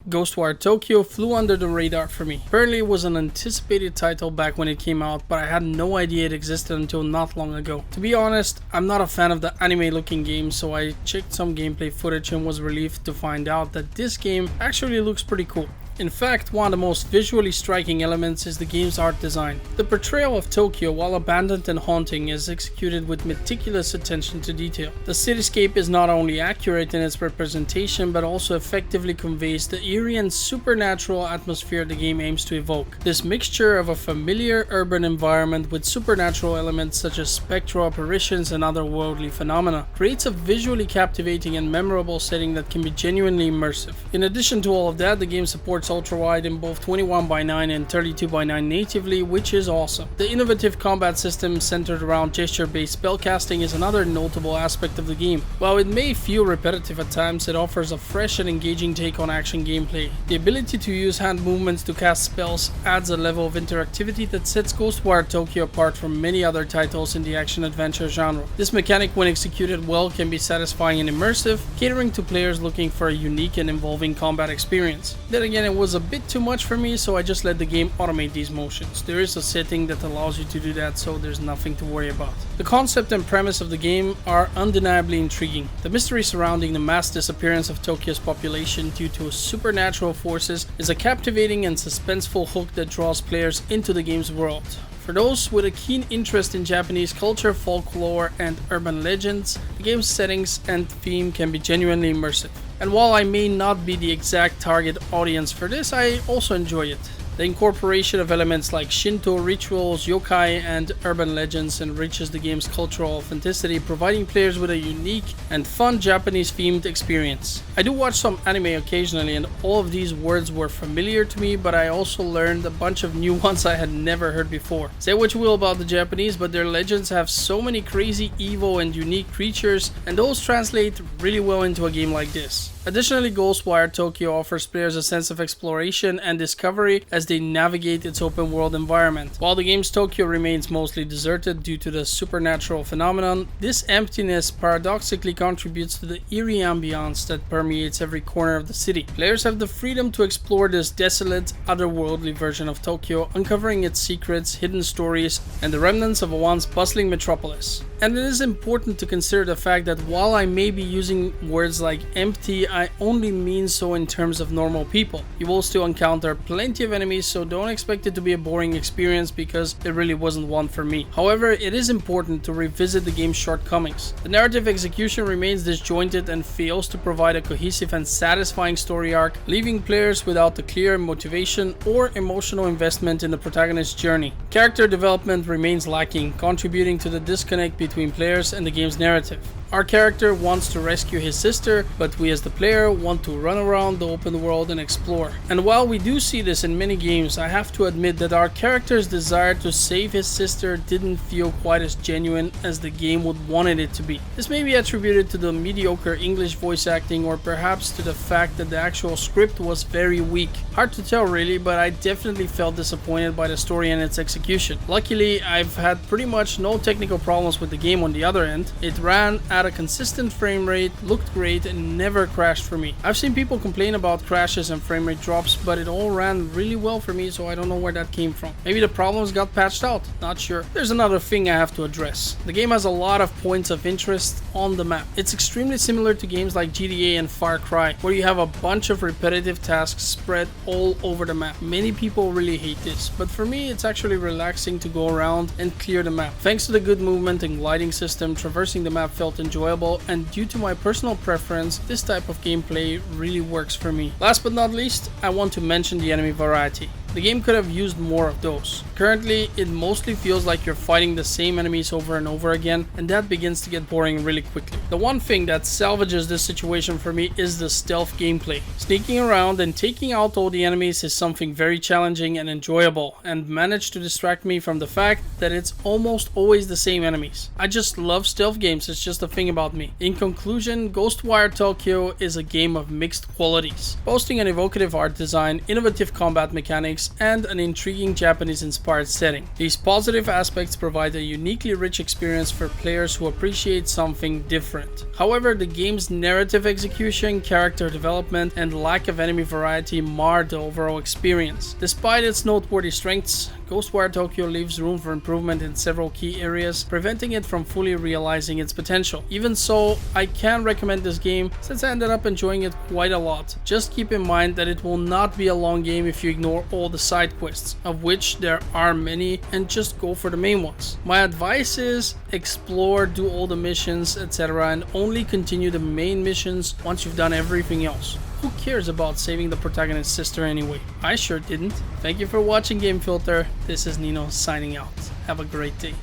Ghostwire Tokyo flew under the radar for me. Apparently it was an anticipated title back when it came out, but I had no idea it existed until not long ago. To be honest, I'm not a fan of the anime looking games, so I checked some gameplay footage and was relieved to find out that this game actually looks pretty cool. In fact, one of the most visually striking elements is the game's art design. The portrayal of Tokyo, while abandoned and haunting, is executed with meticulous attention to detail. The cityscape is not only accurate in its representation, but also effectively conveys the eerie and supernatural atmosphere the game aims to evoke. This mixture of a familiar urban environment with supernatural elements such as spectral apparitions and otherworldly phenomena creates a visually captivating and memorable setting that can be genuinely immersive. In addition to all of that, the game supports Ultrawide in both 21:9 and 32:9 natively, which is awesome. The innovative combat system centered around gesture-based spellcasting is another notable aspect of the game. While it may feel repetitive at times, it offers a fresh and engaging take on action gameplay. The ability to use hand movements to cast spells adds a level of interactivity that sets Ghostwire Tokyo apart from many other titles in the action-adventure genre. This mechanic, when executed well, can be satisfying and immersive, catering to players looking for a unique and involving combat experience. Then again, it was a bit too much for me, so I just let the game automate these motions. There is a setting that allows you to do that, so there's nothing to worry about. The concept and premise of the game are undeniably intriguing. The mystery surrounding the mass disappearance of Tokyo's population due to supernatural forces is a captivating and suspenseful hook that draws players into the game's world. For those with a keen interest in Japanese culture, folklore, and urban legends, the game's settings and theme can be genuinely immersive. And while I may not be the exact target audience for this, I also enjoy it. The incorporation of elements like Shinto rituals, yokai, and urban legends enriches the game's cultural authenticity, providing players with a unique and fun Japanese-themed experience. I do watch some anime occasionally, and all of these words were familiar to me, but I also learned a bunch of new ones I had never heard before. Say what you will about the Japanese, but their legends have so many crazy, evil, and unique creatures, and those translate really well into a game like this. Additionally, Ghostwire Tokyo offers players a sense of exploration and discovery as they navigate its open world environment. While the game's Tokyo remains mostly deserted due to the supernatural phenomenon, this emptiness paradoxically contributes to the eerie ambiance that permeates every corner of the city. Players have the freedom to explore this desolate, otherworldly version of Tokyo, uncovering its secrets, hidden stories, and the remnants of a once bustling metropolis. And it is important to consider the fact that while I may be using words like empty, I only mean so in terms of normal people. You will still encounter plenty of enemies, so don't expect it to be a boring experience because it really wasn't one for me. However, it is important to revisit the game's shortcomings. The narrative execution remains disjointed and fails to provide a cohesive and satisfying story arc, leaving players without the clear motivation or emotional investment in the protagonist's journey. Character development remains lacking, contributing to the disconnect between players and the game's narrative. Our character wants to rescue his sister, but we as the player want to run around the open world and explore. And while we do see this in many games, I have to admit that our character's desire to save his sister didn't feel quite as genuine as the game would wanted it to be. This may be attributed to the mediocre English voice acting, or perhaps to the fact that the actual script was very weak. Hard to tell really, but I definitely felt disappointed by the story and its execution. Luckily, I've had pretty much no technical problems with the game on the other end. It ran at a consistent frame rate, looked great, and never crashed for me. I've seen people complain about crashes and frame rate drops, but it all ran really well for me, so I don't know where that came from. Maybe the problems got patched out, not sure. There's another thing I have to address. The game has a lot of points of interest on the map. It's extremely similar to games like GTA and Far Cry, where you have a bunch of repetitive tasks spread all over the map. Many people really hate this, but for me it's actually relaxing to go around and clear the map. Thanks to the good movement and gliding system, traversing the map felt enjoyable, and due to my personal preference, this type of gameplay really works for me. Last but not least, I want to mention the enemy variety. The game could have used more of those. Currently, it mostly feels like you're fighting the same enemies over and over again, and that begins to get boring really quickly. The one thing that salvages this situation for me is the stealth gameplay. Sneaking around and taking out all the enemies is something very challenging and enjoyable, and managed to distract me from the fact that it's almost always the same enemies. I just love stealth games, it's just a thing about me. In conclusion, Ghostwire Tokyo is a game of mixed qualities, boasting an evocative art design, innovative combat mechanics, graphics, and an intriguing Japanese-inspired setting. These positive aspects provide a uniquely rich experience for players who appreciate something different. However, the game's narrative execution, character development, and lack of enemy variety mar the overall experience. Despite its noteworthy strengths, Ghostwire Tokyo leaves room for improvement in several key areas, preventing it from fully realizing its potential. Even so, I can recommend this game since I ended up enjoying it quite a lot. Just keep in mind that it will not be a long game if you ignore all the side quests, of which there are many, and just go for the main ones. My advice is explore, do all the missions, etc., and only continue the main missions once you've done everything else. Who cares about saving the protagonist's sister anyway? I sure didn't. Thank you for watching Game Filter. This is Nino signing out. Have a great day.